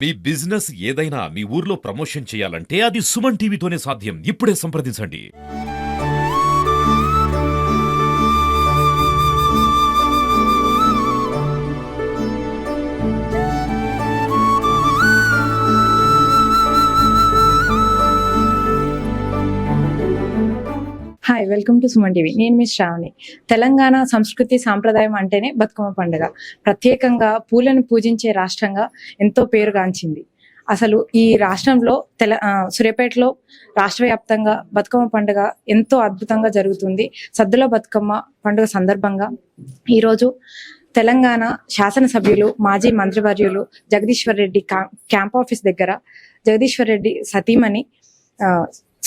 మీ business ఏదైనా మీ ఊర్లో promotion చేయాలంటే అది సుమన్ టీవీతోనే సాధ్యం. ఇప్పుడే సంప్రదించండి. Hi, welcome to Suman TV. నేను మీ శ్రావణి. తెలంగాణ సంస్కృతి సాంప్రదాయం అంటేనే బతుకమ్మ పండుగ. ప్రత్యేకంగా పూలను పూజించే రాష్ట్రంగా ఎంతో పేరుగాంచింది. అసలు ఈ రాష్ట్రంలో సూర్యాపేటలో రాష్ట్ర వ్యాప్తంగా బతుకమ్మ పండుగ ఎంతో అద్భుతంగా జరుగుతుంది. సద్దుల బతుకమ్మ పండుగ సందర్భంగా ఈరోజు తెలంగాణ శాసనసభ్యులు మాజీ మంత్రివర్యులు జగదీశ్వర్ రెడ్డి క్యాంప్ ఆఫీస్ దగ్గర జగదీశ్వర్ రెడ్డి సతీమణి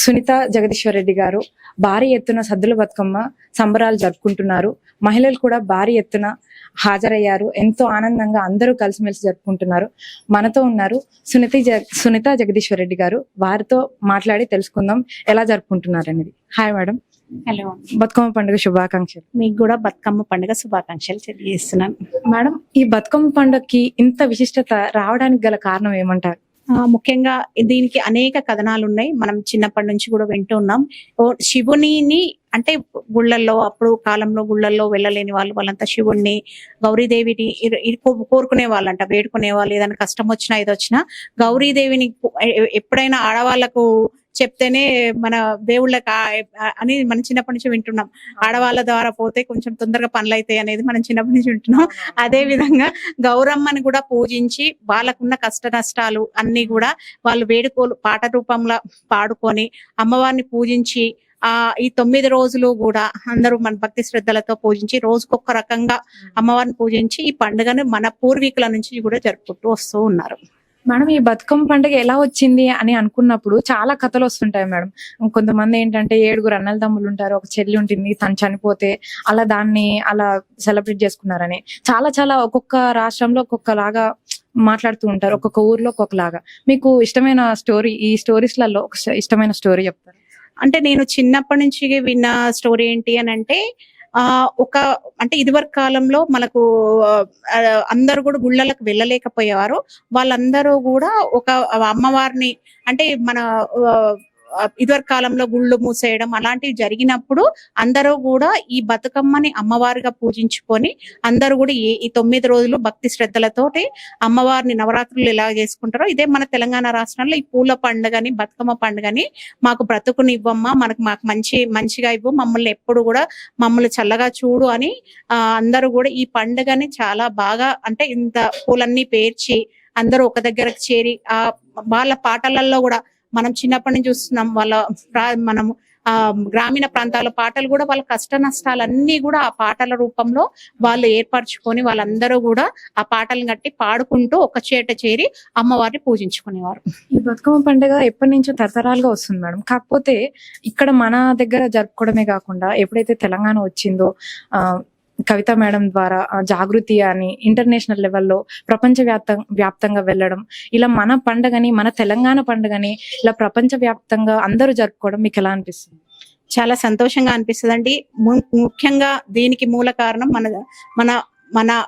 సునీత జగదీశ్వర్ రెడ్డి గారు భారీ ఎత్తున సద్దుల బతుకమ్మ సంబరాలు జరుపుకుంటున్నారు. మహిళలు కూడా భారీ ఎత్తున హాజరయ్యారు. ఎంతో ఆనందంగా అందరూ కలిసిమెలిసి జరుపుకుంటున్నారు. మనతో ఉన్నారు సునీత జగదీశ్వర్ రెడ్డి గారు. వారితో మాట్లాడి తెలుసుకుందాం ఎలా జరుపుకుంటున్నారు అనేది. Hi madam. హలో, బతుకమ్మ పండుగ శుభాకాంక్షలు. మీకు కూడా బతుకమ్మ పండుగ శుభాకాంక్షలు తెలియజేస్తున్నాను. మేడం, ఈ బతుకమ్మ పండుగకి ఇంత విశిష్టత రావడానికి గల కారణం ఏమంటారు? ముఖ్యంగా దీనికి అనేక కథనాలు ఉన్నాయి. మనం చిన్నప్పటి నుంచి కూడా వింటూ ఉన్నాం. శివునిని అంటే గుళ్ళల్లో అప్పుడు కాలంలో గుళ్ళల్లో వెళ్ళలేని వాళ్ళంతా శివుణ్ణి గౌరీదేవిని కోరుకునే వాళ్ళంట, వేడుకునే వాళ్ళు. ఏదైనా కష్టం వచ్చినా ఏదో వచ్చినా గౌరీదేవిని ఎప్పుడైనా ఆడవాళ్లకు చెప్తేనే మన దేవుళ్ళకి అని మనం చిన్నప్పటి నుంచి వింటున్నాం. ఆడవాళ్ళ ద్వారా పోతే కొంచెం తొందరగా పనులు అవుతాయి అనేది మనం చిన్నప్పటి నుంచి వింటున్నాం. అదే విధంగా గౌరమ్మని కూడా పూజించి వాళ్ళకున్న కష్ట నష్టాలు అన్ని కూడా వాళ్ళు వేడుకోలు పాట రూపంలో పాడుకొని అమ్మవారిని పూజించి ఈ 9 రోజులు కూడా అందరూ మన భక్తి శ్రద్ధలతో పూజించి రోజుకొక రకంగా అమ్మవారిని పూజించి ఈ పండుగను మన పూర్వీకుల నుంచి కూడా జరుపుకుంటూ వస్తూ ఉన్నారు. మేడం, ఈ బతుకమ్మ పండుగ ఎలా వచ్చింది అని అనుకున్నప్పుడు చాలా కథలు వస్తుంటాయి మేడం. కొంతమంది ఏంటంటే 7 అన్నల తమ్ముళ్ళు ఉంటారు, ఒక చెల్లి ఉంటుంది, తను చనిపోతే దాన్ని అలా సెలబ్రేట్ చేసుకున్నారని చాలా ఒక్కొక్క రాష్ట్రంలో ఒక్కొక్కలాగా మాట్లాడుతూ ఉంటారు, ఒక్కొక్క ఊర్లో ఒక్కొక్కలాగా. మీకు ఇష్టమైన స్టోరీ, ఈ స్టోరీస్లలో ఒక ఇష్టమైన స్టోరీ చెప్తారు? అంటే నేను చిన్నప్పటి నుంచి విన్న స్టోరీ ఏంటి అని అంటే అంటే ఇదివరకు కాలంలో మనకు అందరూ కూడా గుళ్ళలకు వెళ్ళలేకపోయేవారు. వాళ్ళందరూ కూడా ఒక అమ్మవారిని అంటే మన ఇదివరకు కాలంలో గుళ్ళు మూసేయడం అలాంటివి జరిగినప్పుడు అందరూ కూడా ఈ బతుకమ్మని అమ్మవారిగా పూజించుకొని అందరూ కూడా ఈ 9 రోజులు భక్తి శ్రద్ధలతోటి అమ్మవారిని నవరాత్రులు ఎలా చేసుకుంటారో ఇదే మన తెలంగాణ రాష్ట్రంలో ఈ పూల పండుగని బతుకమ్మ పండుగని మాకు బ్రతుకుని ఇవ్వమ్మా, మాకు మంచిగా ఇవ్వు, మమ్మల్ని ఎప్పుడు కూడా మమ్మల్ని చల్లగా చూడు అని అందరూ కూడా ఈ పండుగని చాలా బాగా అంటే ఇంత పూలన్నీ పేర్చి అందరూ ఒక దగ్గరకు చేరి వాళ్ళ పాటలలో కూడా మనం చిన్నప్పటి నుంచి చూస్తున్నాం. మనము గ్రామీణ ప్రాంతాల పాటలు కూడా వాళ్ళ కష్ట నష్టాలన్నీ కూడా ఆ పాటల రూపంలో వాళ్ళు ఏర్పరచుకొని వాళ్ళందరూ కూడా ఆ పాటలను కట్టి పాడుకుంటూ ఒక చేట చేరి అమ్మవారిని పూజించుకునేవారు. ఈ బతుకమ్మ పండుగ ఎప్పటి నుంచో తరతరాలుగా వస్తుంది మేడం. కాకపోతే ఇక్కడ మన దగ్గర జరుపుకోవడమే కాకుండా ఎప్పుడైతే తెలంగాణ వచ్చిందో కవిత మేడం ద్వారా జాగృతి అని ఇంటర్నేషనల్ లెవెల్లో ప్రపంచ వ్యాప్తంగా వెళ్ళడం, ఇలా మన పండుగని, మన తెలంగాణ పండుగని ఇలా ప్రపంచ వ్యాప్తంగా అందరూ జరుపుకోవడం మీకు ఎలా అనిపిస్తుంది? చాలా సంతోషంగా అనిపిస్తుంది అండి. ముఖ్యంగా దీనికి మూల కారణం మన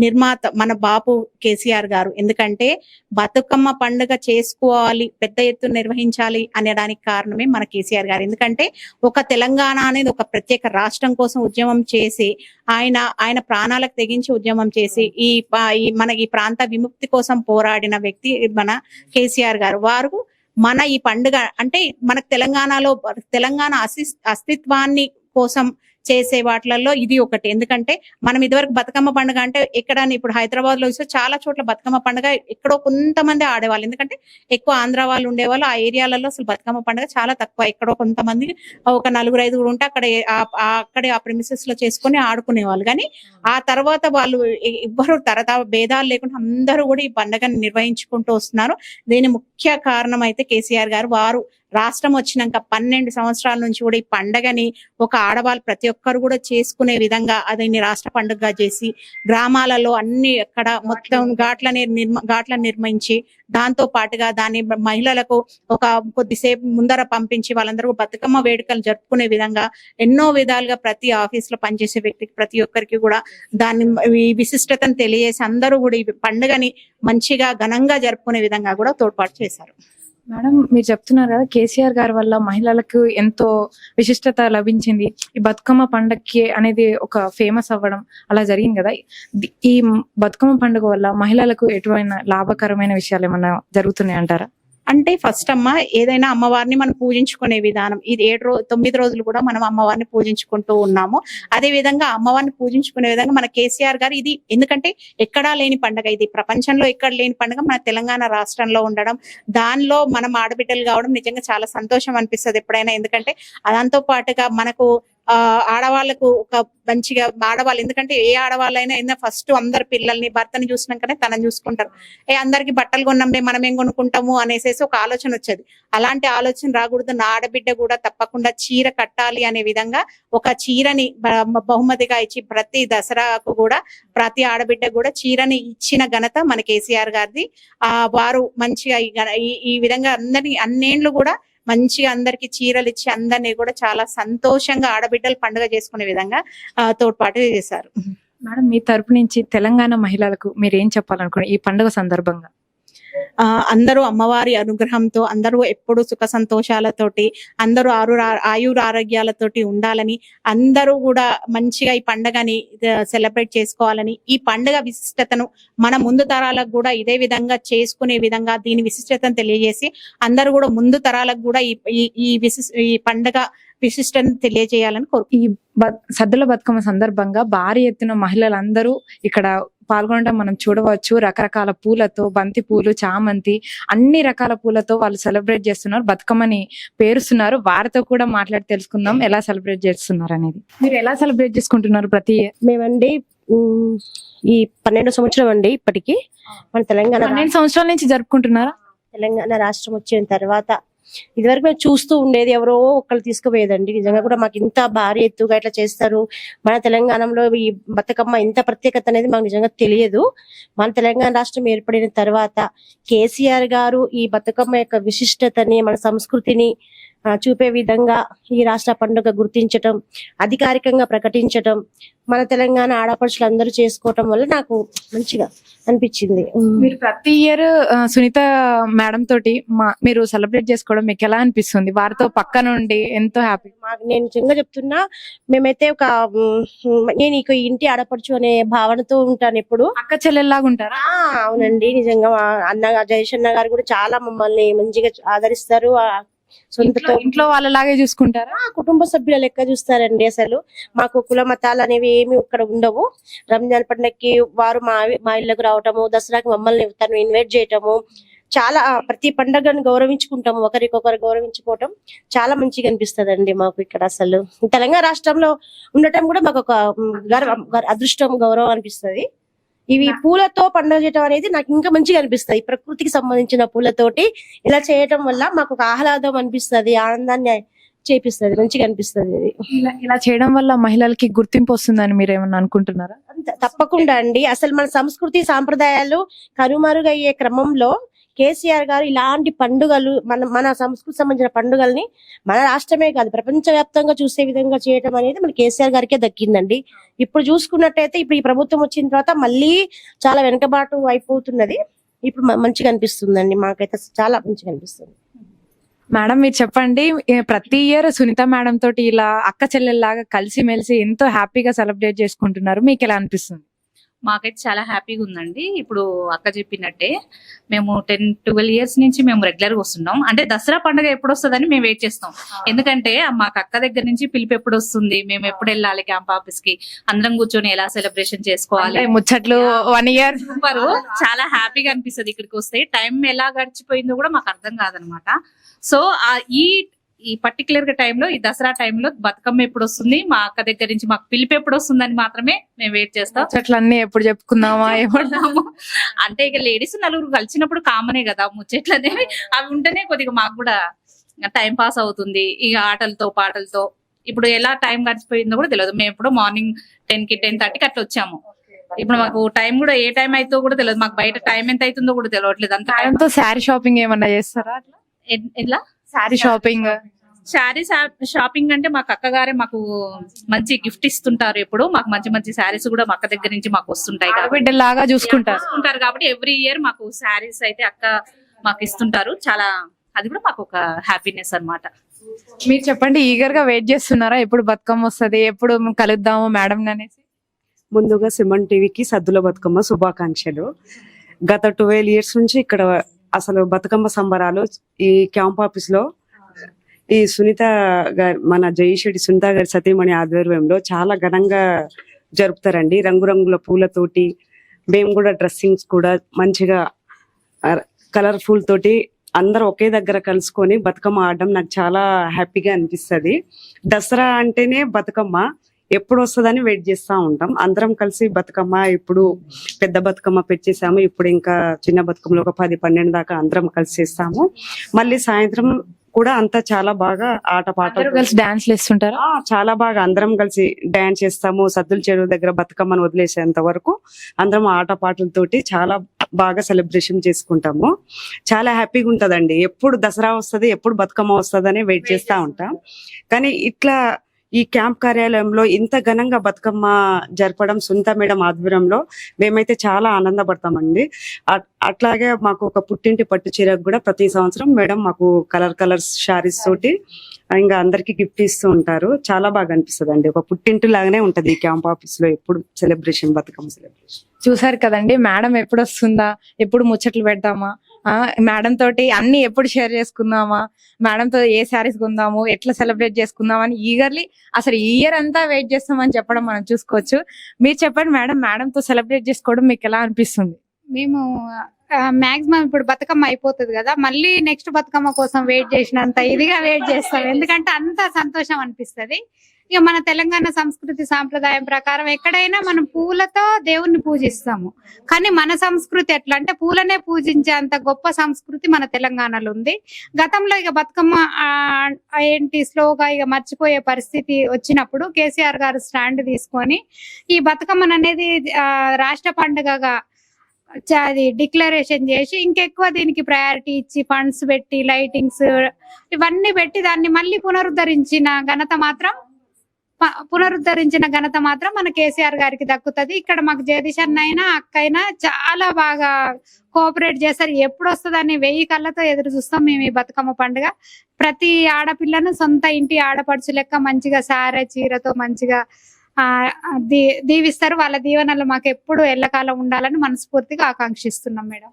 నిర్మాత మన బాపు కేసీఆర్ గారు. ఎందుకంటే బతుకమ్మ పండుగ చేసుకోవాలి, పెద్ద ఎత్తున నిర్వహించాలి అనడానికి కారణమే మన కేసీఆర్ గారు. ఎందుకంటే ఒక తెలంగాణ అనేది ఒక ప్రత్యేక రాష్ట్రం కోసం ఉద్యమం చేసి ఆయన ప్రాణాలకు తెగించి ఉద్యమం చేసి మన ఈ ప్రాంత విముక్తి కోసం పోరాడిన వ్యక్తి మన కేసీఆర్ గారు. వారు మన ఈ పండుగ అంటే మనకు తెలంగాణ అస్తిత్వాన్ని కోసం చేసే వాటిలలో ఇది ఒకటి. ఎందుకంటే మనం ఇదివరకు బతుకమ్మ పండుగ అంటే ఇప్పుడు హైదరాబాద్ లో చూస్తే చాలా చోట్ల బతుకమ్మ పండుగ ఎక్కడో కొంతమంది ఆడేవాళ్ళు. ఎందుకంటే ఎక్కువ ఆంధ్ర వాళ్ళు ఉండేవాళ్ళు. ఆ ఏరియాలలో అసలు బతుకమ్మ పండుగ చాలా తక్కువ. ఎక్కడో కొంతమంది ఒక 4-5 ఉంటే అక్కడే ఆ ప్రిమిసెస్ లో చేసుకుని ఆడుకునేవాళ్ళు. కానీ ఆ తర్వాత వాళ్ళు ఎవ్వరు భేదాలు లేకుండా అందరూ కూడా ఈ పండుగని నిర్వహించుకుంటూ వస్తున్నారు. దీని ముఖ్య కారణం అయితే కేసీఆర్ గారు. వారు రాష్ట్రం వచ్చినాక 12 సంవత్సరాల నుంచి కూడా ఈ పండగని ఒక ఆడవాళ్ళు ప్రతి ఒక్కరు కూడా చేసుకునే విధంగా అదని రాష్ట్ర పండుగగా చేసి గ్రామాలలో అన్ని ఎక్కడ మొత్తం ఘాట్లను నిర్మించి దాంతో పాటుగా దాన్ని మహిళలకు ఒక కొద్దిసేపు ముందర పంపించి వాళ్ళందరూ బతుకమ్మ వేడుకలు జరుపుకునే విధంగా ఎన్నో విధాలుగా ప్రతి ఆఫీస్ లో పనిచేసే వ్యక్తికి ప్రతి ఒక్కరికి కూడా దాన్ని ఈ విశిష్టతను తెలియజేసి అందరూ కూడా ఈ పండుగని మంచిగా ఘనంగా జరుపుకునే విధంగా కూడా తోడ్పాటు చేశారు. మేడం, మీరు చెప్తున్నారు కదా కేసీఆర్ గారి వల్ల మహిళలకు ఎంతో విశిష్టత లభించింది, ఈ బతుకమ్మ పండగకి అనేది ఒక ఫేమస్ అవ్వడం అలా జరిగింది కదా. ఈ బతుకమ్మ పండుగ వల్ల మహిళలకు ఎటువంటి లాభకరమైన విషయాలు ఏమన్నా జరుగుతున్నాయి అంటారా? అంటే ఫస్ట్ అమ్మ ఏదైనా అమ్మవారిని మనం పూజించుకునే విధానం ఇది 9 రోజులు కూడా మనం అమ్మవారిని పూజించుకుంటూ ఉన్నాము. అదే విధంగా అమ్మవారిని పూజించుకునే విధంగా మన కేసీఆర్ గారు ఇది ఎందుకంటే ఎక్కడా లేని పండుగ, ఇది ప్రపంచంలో ఎక్కడ లేని పండుగ మన తెలంగాణ రాష్ట్రంలో ఉండడం, దానిలో మనం ఆడబిడ్డలు కావడం నిజంగా చాలా సంతోషం అనిపిస్తుంది ఎప్పుడైనా. ఎందుకంటే దాంతో పాటుగా మనకు ఆడవాళ్ళకు ఒక మంచిగా ఆడవాళ్ళు, ఎందుకంటే ఏ ఆడవాళ్ళైనా ఫస్ట్ అందరు పిల్లల్ని భర్తని చూసినాకనే తనని చూసుకుంటారు. అందరికి బట్టలు కొన్నాంలే మనం ఏం కొనుక్కుంటాము అనేసి ఒక ఆలోచన వచ్చేది. అలాంటి ఆలోచన రాకూడదు. నా ఆడబిడ్డ కూడా తప్పకుండా చీర కట్టాలి అనే విధంగా ఒక చీరని బహుమతిగా ఇచ్చి ప్రతి దసరాకు కూడా ప్రతి ఆడబిడ్డ కూడా చీరని ఇచ్చిన ఘనత మన కేసీఆర్ గారిది. వారు మంచిగా ఈ విధంగా అందరినీ అన్నేళ్లు కూడా మంచిగా అందరికి చీరలు ఇచ్చి అందరినీ కూడా చాలా సంతోషంగా ఆడబిడ్డలు పండుగ చేసుకునే విధంగా తోడ్పాటు చేశారు. మేడం, మీ తరపు నుంచి తెలంగాణ మహిళలకు మీరు ఏం చెప్పాలనుకున్నారు ఈ పండుగ సందర్భంగా? అందరూ అమ్మవారి అనుగ్రహంతో అందరూ ఎప్పుడు సుఖ సంతోషాలతోటి అందరూ ఆయుర ఆరోగ్యాలతోటి ఉండాలని, అందరూ కూడా మంచిగా ఈ పండుగని సెలబ్రేట్ చేసుకోవాలని, ఈ పండుగ విశిష్టతను మన ముందు తరాలకు కూడా ఇదే విధంగా చేసుకునే విధంగా దీని విశిష్టతను తెలియజేసి అందరూ కూడా ముందు తరాలకు కూడా ఈ పండుగ విశిష్టతను తెలియజేయాలని ఈ సద్దుల బతుకమ్మ సందర్భంగా భారీ ఎత్తున మహిళలందరూ ఇక్కడ పాల్గొనడం మనం చూడవచ్చు. రకరకాల పూలతో, బంతి పూలు, చామంతి, అన్ని రకాల పూలతో వాళ్ళు సెలబ్రేట్ చేస్తున్నారు, బతుకమ్మని పేరుస్తున్నారు. వారితో కూడా మాట్లాడి తెలుసుకుందాం ఎలా సెలబ్రేట్ చేస్తున్నారు అనేది. మీరు ఎలా సెలబ్రేట్ చేసుకుంటున్నారు ప్రతి? మేమండి ఈ 12 సంవత్సరం అండి ఇప్పటికి మన తెలంగాణ 12 సంవత్సరాల నుంచి జరుపుకుంటున్నారా? తెలంగాణ రాష్ట్రం వచ్చిన తర్వాత ఇదివరకు మేము చూస్తూ ఉండేది, ఎవరో ఒకళ్ళు తీసుకుపోయేదండి. నిజంగా కూడా మాకు ఇంత భారీ ఎత్తుగా ఇట్లా చేస్తారు, మన తెలంగాణలో ఈ బతుకమ్మ ఇంత ప్రత్యేకత అనేది మాకు నిజంగా తెలియదు. మన తెలంగాణ రాష్ట్రం ఏర్పడిన తర్వాత కేసీఆర్ గారు ఈ బతుకమ్మ యొక్క విశిష్టతని, మన సంస్కృతిని చూపే విధంగా ఈ రాష్ట్ర పండుగ గుర్తించటం, అధికారికంగా ప్రకటించటం, మన తెలంగాణ ఆడపడుచులందరూ చేసుకోవటం వల్ల నాకు మంచిగా అనిపించింది. మీరు ప్రతి ఇయర్ సునీత మేడం తోటి మీరు సెలబ్రేట్ చేసుకోవడం మీకు ఎలా అనిపిస్తుంది? వారితో పక్క నుండి ఎంతో హ్యాపీ. నేను నిజంగా చెప్తున్నా, మేమైతే నేను ఈ ఇంటి ఆడపడుచు అనే భావనతో ఉంటాను ఎప్పుడు. అక్క చెల్లెల్లాగా ఉంటారా? అవునండి, నిజంగా జయశన్న గారు కూడా చాలా మమ్మల్ని మంచిగా ఆదరిస్తారు. ఇంట్లో వాళ్ళలాగే చూసుకుంటారా? కుటుంబ సభ్యుల లెక్క చూస్తారండి. అసలు మాకు కుల మతాలు అనేవి ఏమి ఇక్కడ ఉండవు. రంజాన్ పండుగకి వారు మా ఇళ్ళకు రావటము, దసరాకి మమ్మల్ని తను ఇన్వైట్ చేయటము, చాలా ప్రతి పండుగను గౌరవించుకుంటాము, ఒకరికొకరు గౌరవించుకోవటం చాలా మంచిగా అనిపిస్తుంది అండి మాకు ఇక్కడ. అసలు తెలంగాణ రాష్ట్రంలో ఉండటం కూడా మాకు ఒక అదృష్టం, గౌరవం అనిపిస్తుంది. ఇవి పూలతో పండుగ చేయటం అనేది నాకు ఇంకా మంచిగా అనిపిస్తుంది. ప్రకృతికి సంబంధించిన పూలతోటి ఇలా చేయటం వల్ల మాకు ఒక ఆహ్లాదం అనిపిస్తుంది, ఆనందాన్ని చేపిస్తుంది, మంచిగా అనిపిస్తుంది. ఇలా చేయడం వల్ల మహిళలకి గుర్తింపు వస్తుందని మీరు ఏమన్నా అనుకుంటున్నారా? తప్పకుండా అండి. అసలు మన సంస్కృతి సాంప్రదాయాలు కనుమరుగయ్యే క్రమంలో కేసీఆర్ గారు ఇలాంటి పండుగలు, మన సంస్కృతి సంబంధించిన పండుగల్ని మన రాష్ట్రమే కాదు ప్రపంచవ్యాప్తంగా చూసే విధంగా చేయడం అనేది మన కేసీఆర్ గారికే దక్కిందండి. ఇప్పుడు చూసుకున్నట్టయితే ఇప్పుడు ఈ ప్రభుత్వం వచ్చిన తర్వాత మళ్ళీ చాలా వెనుకబాటు అయిపోతున్నది. ఇప్పుడు మంచిగా అనిపిస్తుందండి, మాకైతే చాలా మంచిగా అనిపిస్తుంది. మేడం, మీరు చెప్పండి, ప్రతి ఇయర్ సునీత మేడం తోటి ఇలా అక్క చెల్లెల్లాగా కలిసి మెలిసి ఎంతో హ్యాపీగా సెలబ్రేట్ చేసుకుంటున్నారు, మీకు ఎలా అనిపిస్తుంది? మాకైతే చాలా హ్యాపీగా ఉందండి. ఇప్పుడు అక్క చెప్పినట్టే మేము 10-12 ఇయర్స్ నుంచి మేము రెగ్యులర్ గా వస్తున్నాం. అంటే దసరా పండుగ ఎప్పుడు వస్తుందని మేము వెయిట్ చేస్తాం. ఎందుకంటే మాకు అక్క దగ్గర నుంచి పిలుపు ఎప్పుడు వస్తుంది, మేము ఎప్పుడు వెళ్ళాలి క్యాంప్ ఆఫీస్ కి, అందరం కూర్చొని ఎలా సెలబ్రేషన్ చేసుకోవాలి, ముచ్చట్లు 1 ఇయర్ సూపర్, చాలా హ్యాపీగా అనిపిస్తుంది. ఇక్కడికి వస్తే టైం ఎలా గడిచిపోయిందో కూడా మాకు అర్థం కాదనమాట. సో ఈ పర్టికులర్ గా టైంలో, ఈ దసరా టైంలో బతుకమ్మ ఎప్పుడు వస్తుంది, మా అక్క దగ్గర నుంచి మాకు పిలుపు ఎప్పుడు వస్తుందని మాత్రమే మేము వెయిట్ చేస్తాం. ముచ్చట్లన్నీ ఎప్పుడు చెప్పుకుందామా ఏమన్నాము అంటే ఇక లేడీస్ నలుగురు కలిసినప్పుడు కామనే కదా ముచ్చట్లనేవి, అవి ఉంటేనే కొద్దిగా మాకు కూడా టైం పాస్ అవుతుంది ఇక ఆటలతో పాటలతో. ఇప్పుడు ఎలా టైం గడిచిపోయిందో కూడా తెలియదు. మేము ఇప్పుడు మార్నింగ్ 10కి 10:30కి అట్లా వచ్చాము. ఇప్పుడు మాకు టైం కూడా ఏ టైం అవుతుందో కూడా తెలియదు. మాకు బయట టైం ఎంత అవుతుందో కూడా తెలియట్లేదు. అంత మేడంతో శారీ షాపింగ్ ఏమన్నా చేస్తారా? ఎట్లా శారీ షాపింగ్ శారీ షాపింగ్ అంటే మాకు అక్కగారే మాకు మంచి గిఫ్ట్ ఇస్తుంటారు. ఎప్పుడు మాకు మంచి మంచి శారీస్ కూడా మా అక్క దగ్గర నుంచి మాకు వస్తుంటాయి బిడ్డలాగా చూసుకుంటారు కాబట్టి ఎవ్రీ ఇయర్ మాకు శారీస్ అయితే అక్క మాకు ఇస్తుంటారు. చాలా అది కూడా మాకు ఒక హ్యాపీనెస్ అన్నమాట. మీరు చెప్పండి, ఈగర్ గా వెయిట్ చేస్తున్నారా ఎప్పుడు బతుకమ్మ వస్తుంది, ఎప్పుడు కలుద్దాము మేడం అనేసి? ముందుగా సుమన్ టీవీకి సద్దుల బతుకమ్మ శుభాకాంక్షలు. గత 12 years నుంచి ఇక్కడ అసలు బతుకమ్మ సంబరాలు ఈ క్యాంప్ ఆఫీస్ లో ఈ సునీత గారి, మన జయశ్రీ సునీత గారి సతీమణి ఆధ్వర్యంలో చాలా ఘనంగా జరుపుతారండి. రంగురంగుల పూలతోటి మేము కూడా డ్రెస్సింగ్స్ కూడా మంచిగా కలర్ఫుల్ తోటి అందరూ ఒకే దగ్గర కలుసుకొని బతుకమ్మ ఆడడం నాకు చాలా హ్యాపీగా అనిపిస్తుంది. దసరా అంటేనే బతుకమ్మ ఎప్పుడు వస్తుందని వెయిట్ చేస్తూ ఉంటాం. అందరం కలిసి బతుకమ్మ ఇప్పుడు పెద్ద బతుకమ్మ పెట్టేసాము. ఇప్పుడు ఇంకా చిన్న బతుకమ్మలో ఒక 10-12 దాకా అందరం కలిసి చేస్తాము. మళ్ళీ సాయంత్రం కూడా అంతా చాలా బాగా ఆటపాటలు కలిసి డాన్స్లు వేస్తుంటారా? చాలా బాగా అందరం కలిసి డాన్స్ చేస్తాము. సద్దుల చెరువు దగ్గర బతుకమ్మను వదిలేసేంత వరకు అందరం ఆటపాటలతోటి చాలా బాగా సెలబ్రేషన్ చేసుకుంటాము. చాలా హ్యాపీగా ఉంటదండి. ఎప్పుడు దసరా వస్తుంది, ఎప్పుడు బతుకమ్మ వస్తుందని వెయిట్ చేస్తూ ఉంటాం. కానీ ఇట్లా ఈ క్యాంప్ కార్యాలయంలో ఇంత ఘనంగా బతుకమ్మ జరపడం సునీత మేడం ఆధ్వర్యంలో మేమైతే చాలా ఆనందపడతామండి. అట్లాగే మాకు ఒక పుట్టింటి పట్టు చీరకు కూడా ప్రతి సంవత్సరం మేడం మాకు కలర్స్ శారీస్ తోటి ఇంకా అందరికి గిఫ్ట్ ఇస్తూ ఉంటారు. చాలా బాగా అనిపిస్తుంది అండి. ఒక పుట్టింటి లాగానే ఉంటది ఈ క్యాంప్ ఆఫీస్ లో ఎప్పుడు సెలబ్రేషన్, బతుకమ్మ సెలబ్రేషన్. చూసారు కదండి, మేడం ఎప్పుడు వస్తుందా, ఎప్పుడు ముచ్చట్లు పెడదామా, మేడం తోటి అన్ని ఎప్పుడు షేర్ చేసుకుందామా, మేడంతో ఏ శారీస్ కొందాము, ఎట్లా సెలబ్రేట్ చేసుకుందాం అని ఈగర్లీ అసలు ఈ ఇయర్ అంతా వెయిట్ చేస్తామని చెప్పడం మనం చూసుకోవచ్చు. మీరు చెప్పండి మేడం, మేడంతో సెలబ్రేట్ చేసుకోవడం మీకు ఎలా అనిపిస్తుంది? మేము మాక్సిమం ఇప్పుడు బతుకమ్మ అయిపోతుంది కదా, మళ్ళీ నెక్స్ట్ బతుకమ్మ కోసం వెయిట్ చేసినంత ఇదిగా వెయిట్ చేస్తాం. ఎందుకంటే అంత సంతోషం అనిపిస్తది. ఇక మన తెలంగాణ సంస్కృతి సాంప్రదాయం ప్రకారం ఎక్కడైనా మనం పూలతో దేవుణ్ణి పూజిస్తాము. కానీ మన సంస్కృతి ఎట్లా అంటే పూలనే పూజించే అంత గొప్ప సంస్కృతి మన తెలంగాణలో ఉంది. గతంలో ఇక బతుకమ్మ ఏంటి స్లోగా ఇక మర్చిపోయే పరిస్థితి వచ్చినప్పుడు కేసీఆర్ గారు స్టాండ్ తీసుకొని ఈ బతుకమ్మను అనేది రాష్ట్ర పండుగగా అది డిక్లరేషన్ చేసి ఇంకెక్కువ దీనికి ప్రయారిటీ ఇచ్చి ఫండ్స్ పెట్టి లైటింగ్స్ ఇవన్నీ పెట్టి దాన్ని మళ్ళీ పునరుద్ధరించిన ఘనత మాత్రం మన కేసీఆర్ గారికి దక్కుతుంది. ఇక్కడ మాకు జగదీష్ అన్న అయినా అక్క అయినా చాలా బాగా కోఆపరేట్ చేస్తారు. ఎప్పుడు వస్తుందని 1000 కళ్ళతో ఎదురు చూస్తాం మేము ఈ బతుకమ్మ పండుగ. ప్రతి ఆడపిల్లను సొంత ఇంటి ఆడపడుచు లెక్క మంచిగా సారే చీరతో మంచిగా దీవిస్తారు. వాళ్ళ దీవెనలు మాకు ఎప్పుడు ఎల్లకాలం ఉండాలని మనస్ఫూర్తిగా ఆకాంక్షిస్తున్నాం మేడం.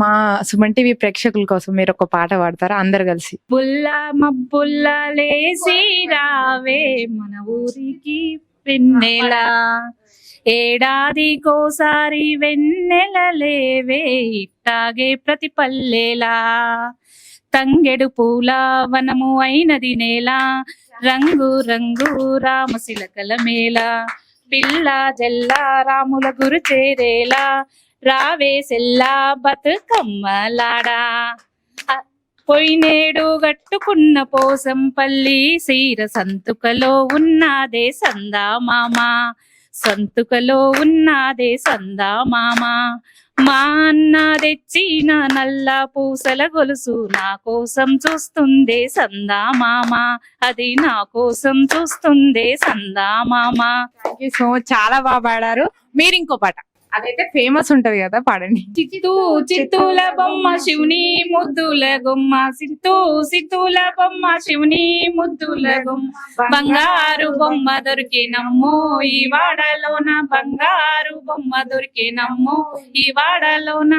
మా సుమన్ టీవీ ప్రేక్షకుల కోసం మీరు ఒక పాట పాడతారా అందరు కలిసి? బుల్ల మబ్బుల్ల లేసి రావే మన ఊరికి వెన్నెలా, ఏడాదికోసారి వెన్నెల లేవే ఇట్టాగే ప్రతి పల్లెలా, తంగెడు పూల వనము అయినది నేల, రంగు రంగు రామశిలకల మేళ, పిల్ల జల్ల రాముల గురు చేరేలా, రావే సెల్లా బతుకమ్మలాడా, పోయినేడు గట్టుకున్న పోసం పల్లి సీర సంతుకలో ఉన్నదే సందా మామ, సంతుకలో ఉన్నదే సందా మామ, మా అన్న తెచ్చిన నల్ల పూసల గొలుసు నా కోసం చూస్తుందే సందా మామ, అది నా కోసం చూస్తుందే సందా మామ. థ్యాంక్ యూ సో మచ్, చాలా బాగా పాడారు. మీరు ఇంకో పాట అదైతే ఫేమస్ ఉంటది కదా, పాడండి. చిత్తూ చిత్తూల బొమ్మ శివుని ముద్దుల గుమ్మ, సిత్తుల బొమ్మ శివుని ముద్దుల గుమ్మ, బంగారు బొమ్మ దొరికినమ్మో ఈ వాడలోన, బంగారు బొమ్మ దొరికినమ్మో ఈ వాడలోన,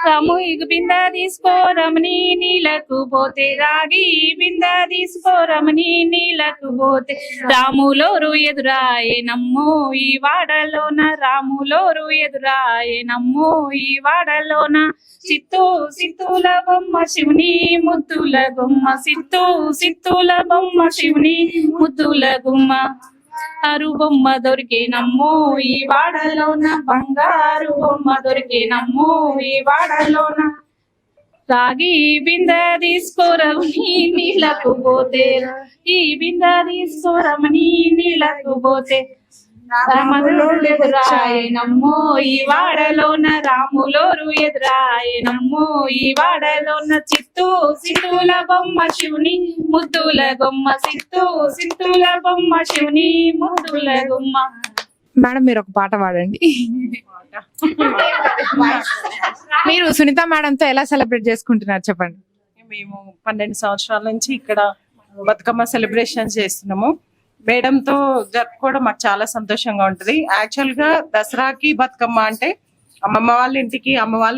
రాము బింద తీసుకో రమణి నీళ్ళకు పోతే, రాగి బింద తీసుకో రమణి నీళ్ళకు పోతే, రాములోరు ఎదురాయనమ్మో ఈ వాడలోన, రాములోరు ఎదురాయనమ్మో ఈ వాడలోన, సిత్తుల బొమ్మ శివుని ముద్దుల గుమ్మ, సిత్తుల బొమ్మ శివుని ముద్దుల గుమ్మ, అరు బొమ్మ దొరికేనమ్మో ఈ వాడలోన, బంగారు బొమ్మ దొరికేనమ్మో ఈ వాడలోన. రాగి బింద తీసుకోరమని నీళ్ళకు పోతే, ఈ బింద తీసుకోరమని నీళ్ళకు పోతే, రాములోరు ఎదురాయనమ్మో ఈ వాడలోన, రాములోరు ఎదురాయనమ్మో ఈ వాడలోన, చిత్తూ సిత్తుల బొమ్మ శివుని ముద్దుల గొమ్మ, సిత్తూ సిత్తుల బొమ్మ శివుని ముద్దుల గొమ్మ. మేడం మీరు ఒక పాట పాడండి. మీరు సునీత మేడంతో ఎలా సెలబ్రేట్ చేసుకుంటున్నారు చెప్పండి. మేము 12 సంవత్సరాల నుంచి ఇక్కడ బతుకమ్మ సెలబ్రేషన్ చేస్తున్నాము. మేడంతో జరుపుకోవడం మాకు చాలా సంతోషంగా ఉంటది. యాక్చువల్ గా దసరాకి బతుకమ్మ అంటే అమ్మ వాళ్ళ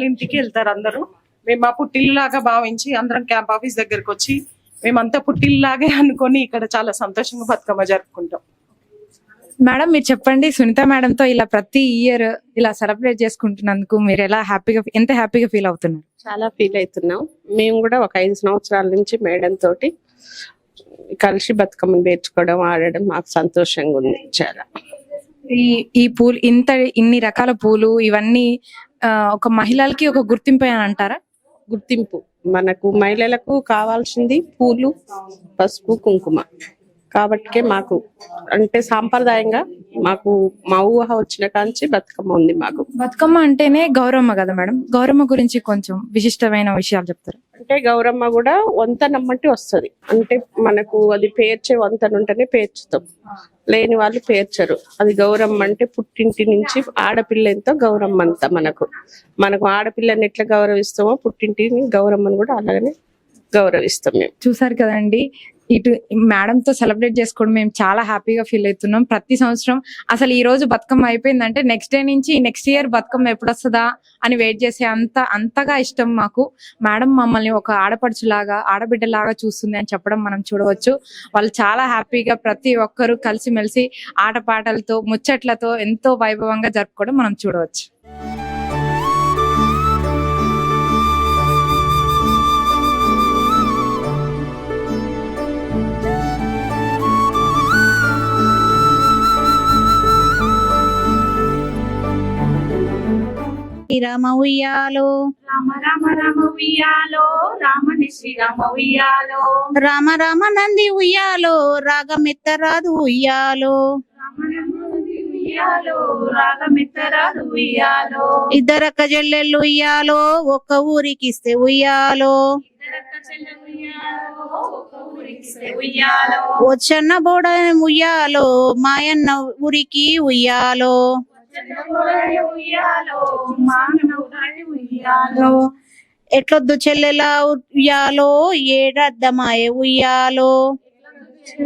ఇంటికి వెళ్తారు అందరూ. మేము మా పుట్టిల్లాగా భావించి అందరం క్యాంప్ ఆఫీస్ దగ్గరకు వచ్చి మేమంతా పుట్టిల్లాగే అనుకొని ఇక్కడ చాలా సంతోషంగా బతుకమ్మ జరుపుకుంటాం. మేడం మీరు చెప్పండి, సునీత మేడంతో ఇలా ప్రతి ఇయర్ ఇలా సెలబ్రేట్ చేసుకుంటున్నందుకు మీరు ఎంత హ్యాపీగా ఫీల్ అవుతున్నారు? చాలా ఫీల్ అవుతున్నాం. మేము కూడా ఒక 5 సంవత్సరాల నుంచి మేడం తోటి కలిసి బతుకమ్మను నేర్చుకోవడం, ఆడడం మాకు సంతోషంగా ఉంది చాలా. ఈ పూలు ఇన్ని రకాల పూలు ఇవన్నీ ఒక మహిళలకి ఒక గుర్తింపు అని అంటారా? గుర్తింపు మనకు మహిళలకు కావాల్సింది పూలు, పసుపు, కుంకుమ. కాబట్టి మాకు అంటే సాంప్రదాయంగా మాకు మా ఊహ వచ్చిన కాంచి బతుకమ్మ ఉంది మాకు. బతుకమ్మ అంటేనే గౌరమ్మ కదా మేడం, గౌరమ్మ గురించి కొంచెం విశిష్టమైన విషయాలు చెప్తారు? అంటే గౌరమ్మ కూడా వంతనమ్మటి వస్తుంది. అంటే మనకు అది పేర్చే వంతన ఉంటేనే పేర్చుతాం, లేని వాళ్ళు పేర్చరు. అది గౌరమ్మ అంటే పుట్టింటి నుంచి ఆడపిల్ల ఎంతో గౌరమ్మ అంతా. మనకు ఆడపిల్లని ఎట్లా గౌరవిస్తామో పుట్టింటిని గౌరమ్మను కూడా అలాగనే గౌరవిస్తాం మేము. చూసారు కదండి, ఇటు మేడంతో సెలబ్రేట్ చేసుకోవడం మేము చాలా హ్యాపీగా ఫీల్ అవుతున్నాం. ప్రతి సంవత్సరం అసలు ఈ రోజు బతుకమ్మ అయిపోయిందంటే నెక్స్ట్ డే నుంచి నెక్స్ట్ ఇయర్ బతుకమ్మ ఎప్పుడు వస్తుందా అని వెయిట్ చేసే అంతగా ఇష్టం మాకు. మేడం మమ్మల్ని ఒక ఆడపడుచులాగా ఆడబిడ్డలాగా చూస్తుంది అని చెప్పడం మనం చూడవచ్చు. వాళ్ళు చాలా హ్యాపీగా ప్రతి ఒక్కరు కలిసిమెలిసి ఆటపాటలతో ముచ్చట్లతో ఎంతో వైభవంగా జరుపుకోవడం మనం చూడవచ్చు. శ్రీరామ ఉయ్యాలో, రామ రామ రామ ఉయ్యాలో, రామని శ్రీరామ ఉయ్యాలో, రామ రామ నంది ఉయ్యాలో, రాగమెత్తరాదు ఉయ్యాలో, ఉయ్యాలో రాగమెత్తరాదు ఉయ్యాలో, ఇద్దరక్క చెల్లెళ్ళు ఉయ్యాలో, ఒక్క ఊరికిస్తే ఉయ్యాలో, ఉయ్యాలో, వచ్చన్న బోడ ఉయ్యాలో, మాయన్న ఊరికి ఉయ్యాలో, ఉయ్యాలో మానవుడాయి ఉయ్యాలో, ఎట్లొద్దు చెల్లెల ఉయ్యాలో, ఏడద్దమాయ ఉయ్యాలో,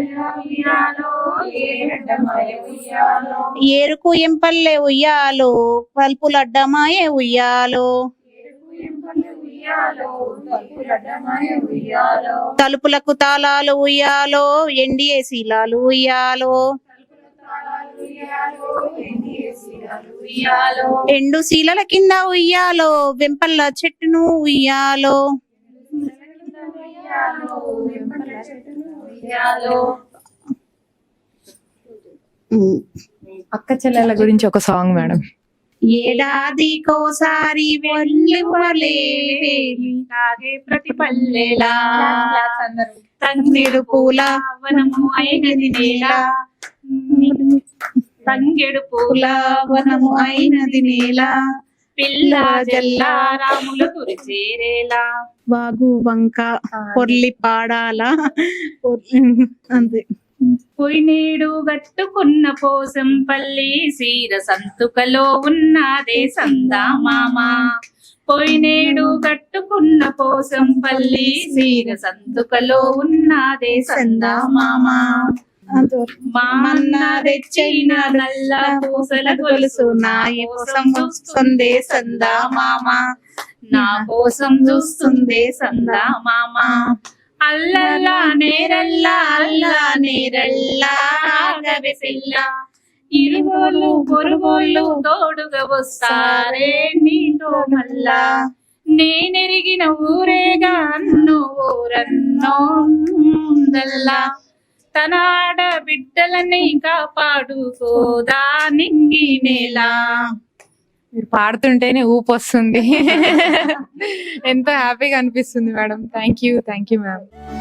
ఉయ్యాలో ఏడమాయ ఉయ్యాలో, ఏరుకు ఎంపల్లె ఉయ్యాలో, పల్పులడ్డమాయ ఉయ్యాలో, ఉయ్యాలో తలుపులడ్డమాయ ఉయ్యాలో, తలుపులకు తాళాలు ఉయ్యాలో, ఎండిఏ శీలాలు ఉయ్యాలో, ఉయ్యాలో ఎండు శీలల కింద ఉయ్యాలో, వెంపల్ల చెట్టును ఉయ్యాలో, ఉయ్యాలో. అక్క చెల్లెల గురించి ఒక సాంగ్ మేడం. ఏడాదికోసారి వెళ్ళువలే తాగే ప్రతి పల్లెలా, తంగిడు పూల వనము అయినది నేల, తంగెడు పూల వనము అయినది నేల, పిల్ల జల్ల రాముల గురి చేరేలా, వాగు వంక పొర్లి పాడాల అంతే. పొయ్యినేడు గట్టుకున్న పోసంపల్లి సీర సంతుకలో ఉన్నదే సందా మామ, పొయ్యినేడు గట్టుకున్న పోసంపల్లి సీర సంతుకలో ఉన్నదే సందా మామ, మా అన్న తెచ్చైన నల్ల పూసల గొలుసు నా కోసం చూస్తుందే సందా మామ, నా కోసం చూస్తుందే సందా మామ, అల్లల్లా నేరల్లా అల్లా నేరల్లా గబెసిల్లా, ఇరుగోళ్ళు పొరుగోళ్ళు తోడుగా వస్తారే నీతో మల్లా, నేనెరిగిన ఊరేగా అన్నో ఊరన్నో దల్లా, తన ఆడ బిడ్డలని కాపాడుకోదా నింగి నేల, మీరు పాడుతుంటేనే ఊపు వస్తుంది. ఎంతో హ్యాపీగా అనిపిస్తుంది మేడం. Thank you ma'am.